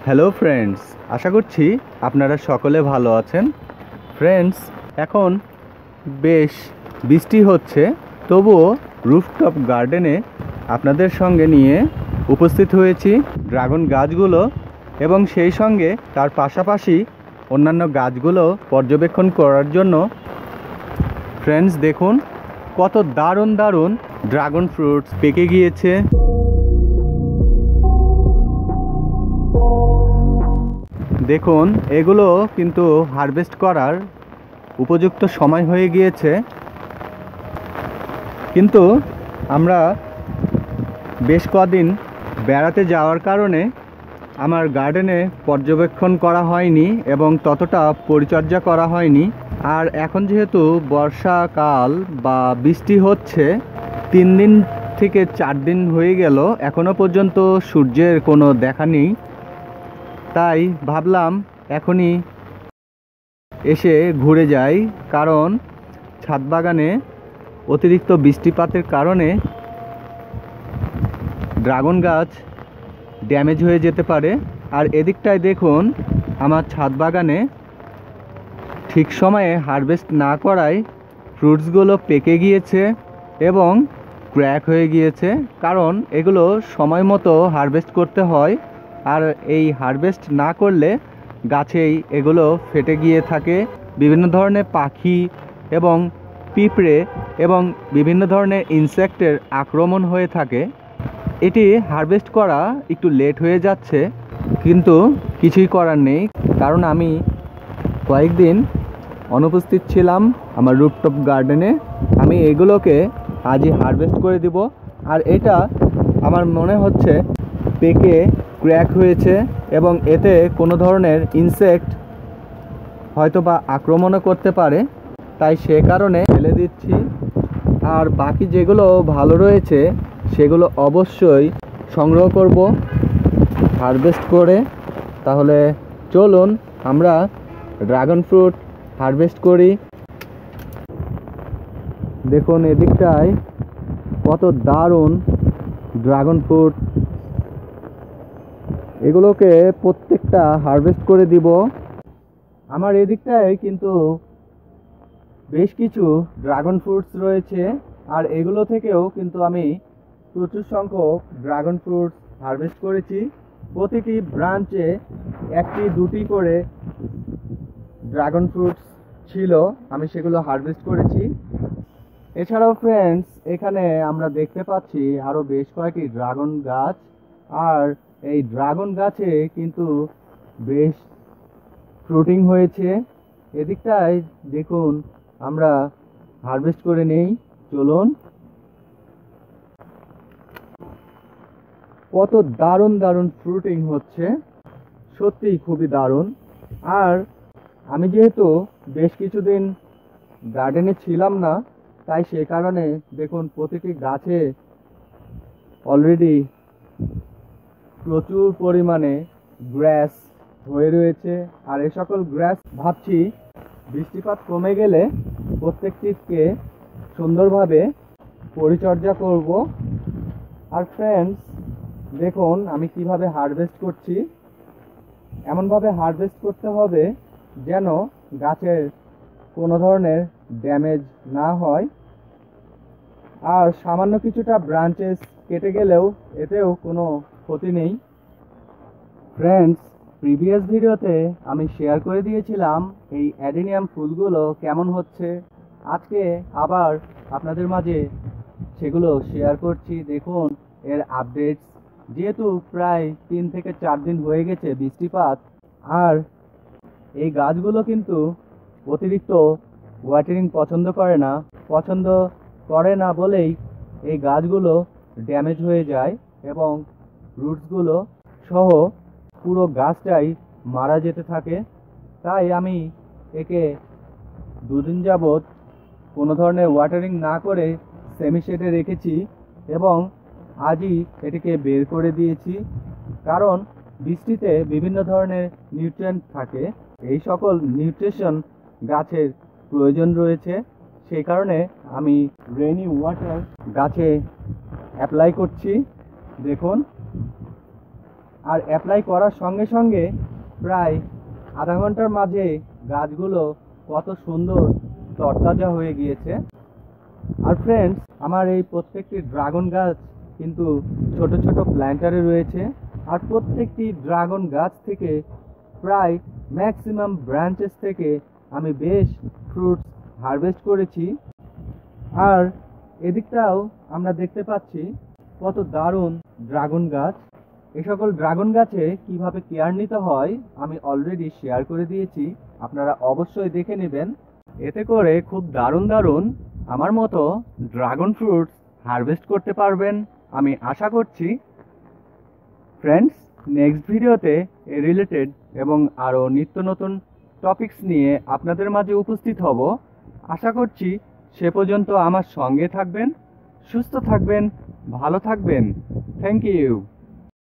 Hello friends, আশা করছি আপনারা সকলে ভালো আছেন। ফ্রেন্ডস, এখন বেশ বৃষ্টি হচ্ছে, তবুও রুফটপ গার্ডেনে আপনাদের সঙ্গে নিয়ে উপস্থিত হয়েছি ড্রাগন গাছগুলো এবং সেই সঙ্গে তার পাশাপাশি অন্যান্য গাছগুলো পর্যবেক্ষণ করার জন্য। ফ্রেন্ডস, দেখুন কত দারুণ দারুণ ড্রাগন ফ্রুটস পেকে গিয়েছে। দেখুন, এগুলো কিন্তু হারভেস্ট করার উপযুক্ত সময় হয়ে গিয়েছে, কিন্তু আমরা বেশ কদিন বেড়াতে যাওয়ার কারণে আমার গার্ডেনে পর্যবেক্ষণ করা হয়নি এবং ততটা পরিচর্যা করা হয়নি। আর এখন যেহেতু বর্ষাকাল বা বৃষ্টি হচ্ছে, 3 দিন থেকে 4 দিন হয়ে গেল, এখনও পর্যন্ত সূর্যের কোনো দেখা নেই। তাই ভাবলাম এখনই এসে ঘুরে যাই, কারণ ছাদ বাগানে অতিরিক্ত বৃষ্টিপাতের কারণে ড্রাগন গাছ ড্যামেজ হয়ে যেতে পারে। আর এদিকটায় দেখুন, আমার ছাদ বাগানে ঠিক সময়ে হারভেস্ট না করায় ফ্রুটসগুলো পেকে গিয়েছে এবং ক্র্যাক হয়ে গিয়েছে, কারণ এগুলো সময় মতো হারভেস্ট করতে হয়। আর এই হারভেস্ট না করলে গাছেই এগুলো ফেটে গিয়ে থাকে। বিভিন্ন ধরনের পাখি এবং পিঁপড়ে এবং বিভিন্ন ধরনের ইনসেক্টের আক্রমণ হয়ে থাকে। এটি হারভেস্ট করা একটু লেট হয়ে যাচ্ছে, কিন্তু কিছুই করার নেই, কারণ আমি কয়েকদিন অনুপস্থিত ছিলাম আমার রুফটপ গার্ডেনে। আমি এগুলোকে আজই হারভেস্ট করে দিব। আর এটা আমার মনে হচ্ছে পেকে ক্র্যাক হয়েছে এবং এতে কোনো ধরনের ইনসেক্ট হয়তো বা আক্রমণও করতে পারে, তাই সে কারণে ফেলে দিচ্ছি। আর বাকি যেগুলো ভালো রয়েছে সেগুলো অবশ্যই সংগ্রহ করব হারভেস্ট করে। তাহলে চলুন আমরা ড্রাগন ফ্রুট হারভেস্ট করি। দেখুন এদিকটায় কত দারুণ ড্রাগন ফ্রুট, এগুলোকে প্রত্যেকটা হারভেস্ট করে দিব। আমার এদিকটায় কিন্তু বেশ কিছু ড্রাগন ফ্রুটস রয়েছে, আর এগুলো থেকেও কিন্তু আমি প্রচুর সংখ্যক ড্রাগন ফ্রুটস হারভেস্ট করেছি। প্রতিটি ব্রাঞ্চে 1-2টি করে ড্রাগন ফ্রুটস ছিল, আমি সেগুলো হারভেস্ট করেছি। এছাড়াও ফ্রেন্ডস, এখানে আমরা দেখতে পাচ্ছি আরও বেশ কয়েকটি ড্রাগন গাছ, আর এই ড্রাগন গাছে কিন্তু বেশ ফ্রুটিং হয়েছে। এদিকটায় দেখুন, আমরা হারভেস্ট করে নেই, চলুন। কত দারুণ দারুণ ফ্রুটিং হচ্ছে, সত্যিই খুবই দারুণ। আর আমি যেহেতু বেশ কিছুদিন গার্ডেনে ছিলাম না, তাই সে কারণে দেখুন প্রতিটি গাছে অলরেডি প্রচুর পরিমাণে গ্রাস হয়ে রয়েছে। আর এ সকল গ্রাস ভাবছি বৃষ্টিপাত কমে গেলে প্রত্যেকটিকে সুন্দরভাবে পরিচর্যা করব। আর ফ্রেন্ডস, দেখুন আমি কিভাবে হারভেস্ট করছি। এমনভাবে হারভেস্ট করতে হবে যেন গাছের কোনো ধরনের ড্যামেজ না হয়। আর সামান্য কিছুটা ব্রাঞ্চেস কেটে গেলেও এতেও কোনো ক্ষতি নেই। ফ্রেন্ডস, প্রিভিয়াস ভিডিওতে আমি শেয়ার করে দিয়েছিলাম এই অ্যাডেনিয়াম ফুলগুলো কেমন হচ্ছে। আজকে আবার আপনাদের মাঝে সেগুলো শেয়ার করছি। দেখুন এর আপডেটস, যেহেতু প্রায় 3 থেকে 4 দিন হয়ে গেছে বৃষ্টিপাত, আর এই গাছগুলো কিন্তু অতিরিক্ত ওয়াটারিং পছন্দ করে না বলেই এই গাছগুলো ড্যামেজ হয়ে যায় এবং রুটসগুলো সহ পুরো গাছটাই মারা যেতে থাকে। তাই আমি একে 2 দিন যাবৎ কোনো ধরনের ওয়াটারিং না করে সেমি শেডে রেখেছি এবং আজই এটিকে বের করে দিয়েছি, কারণ বৃষ্টিতে বিভিন্ন ধরনের নিউট্রিয়েন্ট থাকে, এই সকল নিউট্রিশন গাছের প্রয়োজন রয়েছে। সেই কারণে আমি রেইনি ওয়াটার গাছে অ্যাপ্লাই করছি। দেখুন আর অ্যাপ্লাই করার সঙ্গে সঙ্গে প্রায় আধা ঘন্টার মাঝে গাছগুলো কত সুন্দর তরতাজা হয়ে গিয়েছে। আর ফ্রেন্ডস, আমার এই প্রত্যেকটি ড্রাগন গাছ কিন্তু ছোট ছোট প্ল্যান্টারে রয়েছে, আর প্রত্যেকটি ড্রাগন গাছ থেকে প্রায় ম্যাক্সিমাম ব্রাঞ্চেস থেকে আমি বেশ ফ্রুটস হারভেস্ট করেছি। আর এদিকটাও আমরা দেখতে পাচ্ছি কত দারুণ ড্রাগন গাছ। এ সকল ড্রাগন গাছে কিভাবে কেয়ার নিতে হয় আমি অলরেডি শেয়ার করে দিয়েছি, আপনারা অবশ্যই দেখে নেবেন। এতে করে খুব দারুণ দারুণ আমার মতো ড্রাগন ফ্রুটস হারভেস্ট করতে পারবেন আমি আশা করছি। ফ্রেন্ডস, নেক্সট ভিডিওতে এ রিলেটেড এবং আরও নিত্য নতুন টপিকস নিয়ে আপনাদের মাঝে উপস্থিত হব। আশা করছি সে পর্যন্ত আমার সঙ্গে থাকবেন, সুস্থ থাকবেন, ভালো থাকবেন। Thank you.